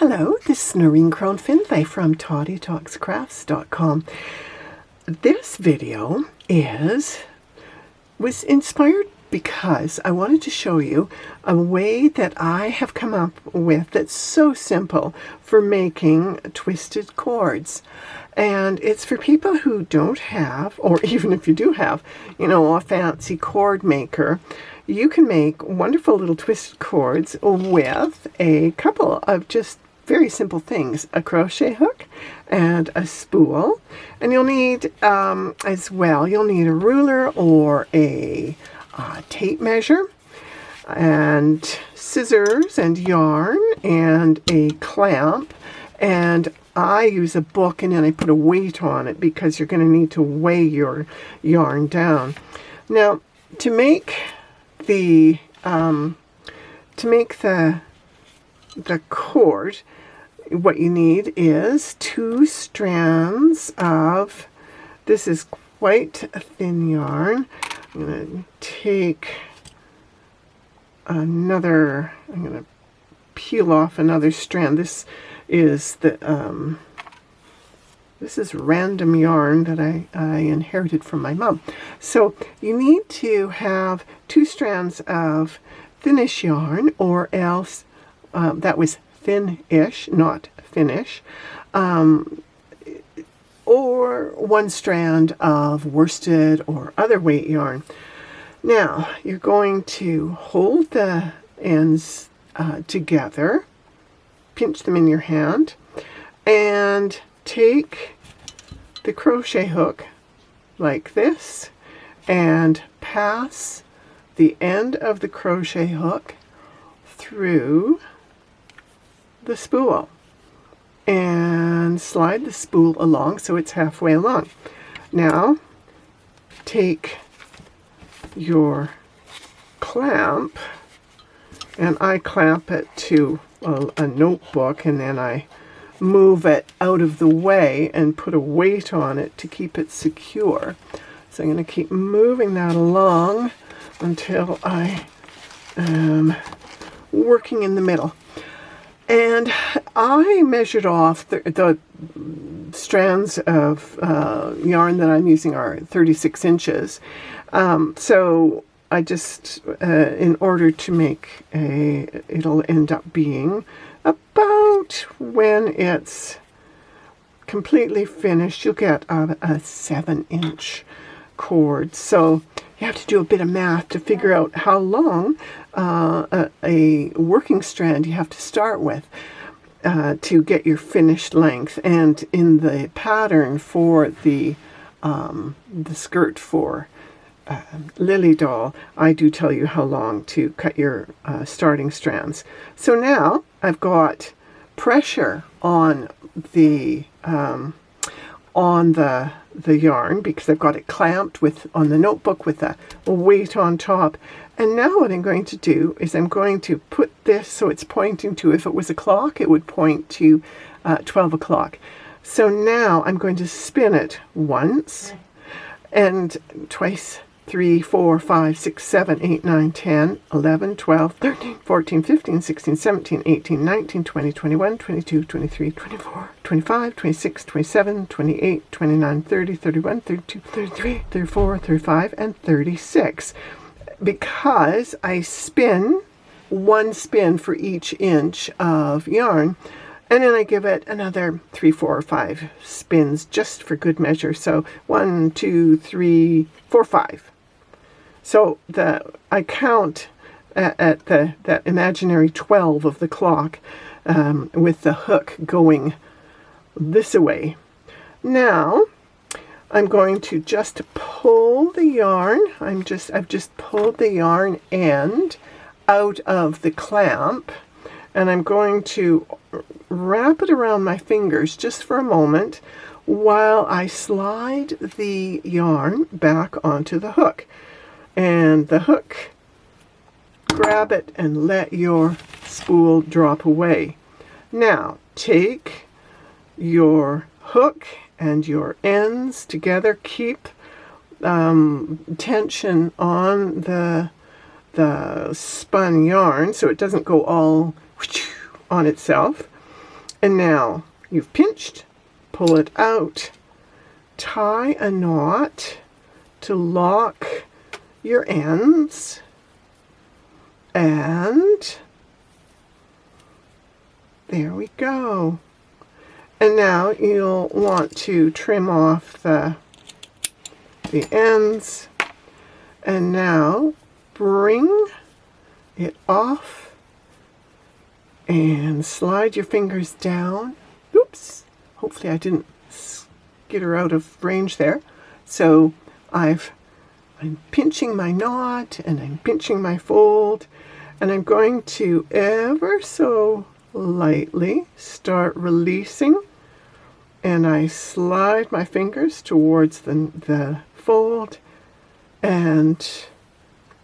Hello, this is Noreen Crone-Findlay from ToddyTalksCrafts.com. This video was inspired because I wanted to show you a way that I have come up with that's so simple for making twisted cords. And it's for people who don't have, or even if you do have, a fancy cord maker. You can make wonderful little twisted cords with a couple of just very simple things: a crochet hook and a spool. And you'll need you'll need a ruler or a tape measure and scissors and yarn and a clamp. And I use a book, and then I put a weight on it because you're going to need to weigh your yarn down. Now, to make the cord, what you need is 2 strands of, this is quite a thin yarn. I'm going to take another, I'm going to peel off another strand. This is random yarn that I inherited from my mom. So you need to have 2 strands of thinnish yarn, or else that was thin-ish, not finish, or 1 strand of worsted or other weight yarn. Now you're going to hold the ends together, pinch them in your hand, and take the crochet hook like this and pass the end of the crochet hook through the spool and slide the spool along so it's halfway along. Now take your clamp, and I clamp it to a notebook, and then I move it out of the way and put a weight on it to keep it secure. So I'm going to keep moving that along until I am working in the middle. And I measured off the strands of yarn that I'm using are 36 inches. So I just, in order to make it'll end up being about, when it's completely finished, you'll get a 7-inch cord. So you have to do a bit of math to figure out how long a working strand you have to start with to get your finished length. And in the pattern for the skirt for Lily Doll, I do tell you how long to cut your starting strands. So now I've got pressure on the yarn because I've got it clamped on the notebook with a weight on top. And now what I'm going to do is I'm going to put this so it's pointing to, if it was a clock, it would point to 12 o'clock. So now I'm going to spin it once and twice, 3, 4, 5, 6, 7, 8, 9, 10, 11, 12, 13, 14, 15, 16, 17, 18, 19, 20, 21, 22, 23, 24, 25, 26, 27, 28, 29, 30, 31, 32, 33, 34, 35, and 36. Because I spin 1 spin for each inch of yarn, and then I give it another 3, 4, or 5 spins just for good measure. So 1, 2, 3, 4, 5. So I count at that imaginary 12 of the clock with the hook going this way. Now I'm going to just pull the yarn. I've just pulled the yarn end out of the clamp, and I'm going to wrap it around my fingers just for a moment while I slide the yarn back onto the hook. And the hook, grab it and let your spool drop away. Now take your hook and your ends together. Keep tension on the spun yarn so it doesn't go all on itself. And now you've pinched, pull it out, tie a knot to lock your ends, and there we go. And now you'll want to trim off the ends, and now bring it off and slide your fingers down. Oops, hopefully I didn't get her out of range there. So I'm pinching my knot and I'm pinching my fold, and I'm going to ever so lightly start releasing, and I slide my fingers towards the fold, and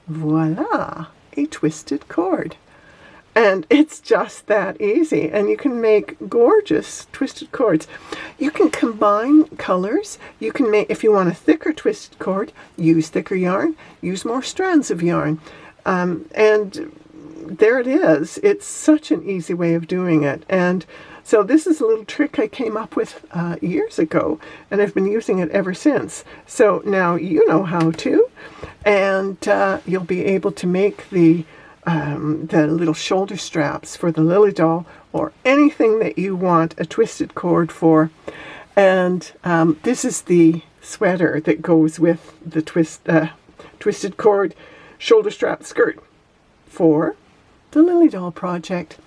voila, a twisted cord. And it's just that easy, and you can make gorgeous twisted cords. You can combine colors. You can make, if you want a thicker twisted cord, use thicker yarn, use more strands of yarn. And there it is. It's such an easy way of doing it. And so this is a little trick I came up with years ago, and I've been using it ever since. So now you know how to, and you'll be able to make the little shoulder straps for the Lily doll, or anything that you want a twisted cord for. And this is the sweater that goes with the twisted cord shoulder strap skirt for the Lily doll project.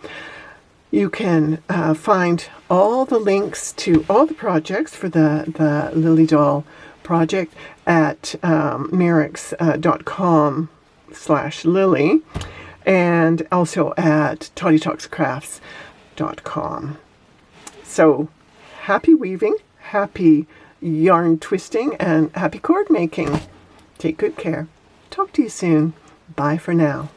You can find all the links to all the projects for the Lily doll project at merricks.com/Lily, and also at toddytalkscrafts.com. So happy weaving, happy yarn twisting, and happy cord making. Take good care. Talk to you soon. Bye for now.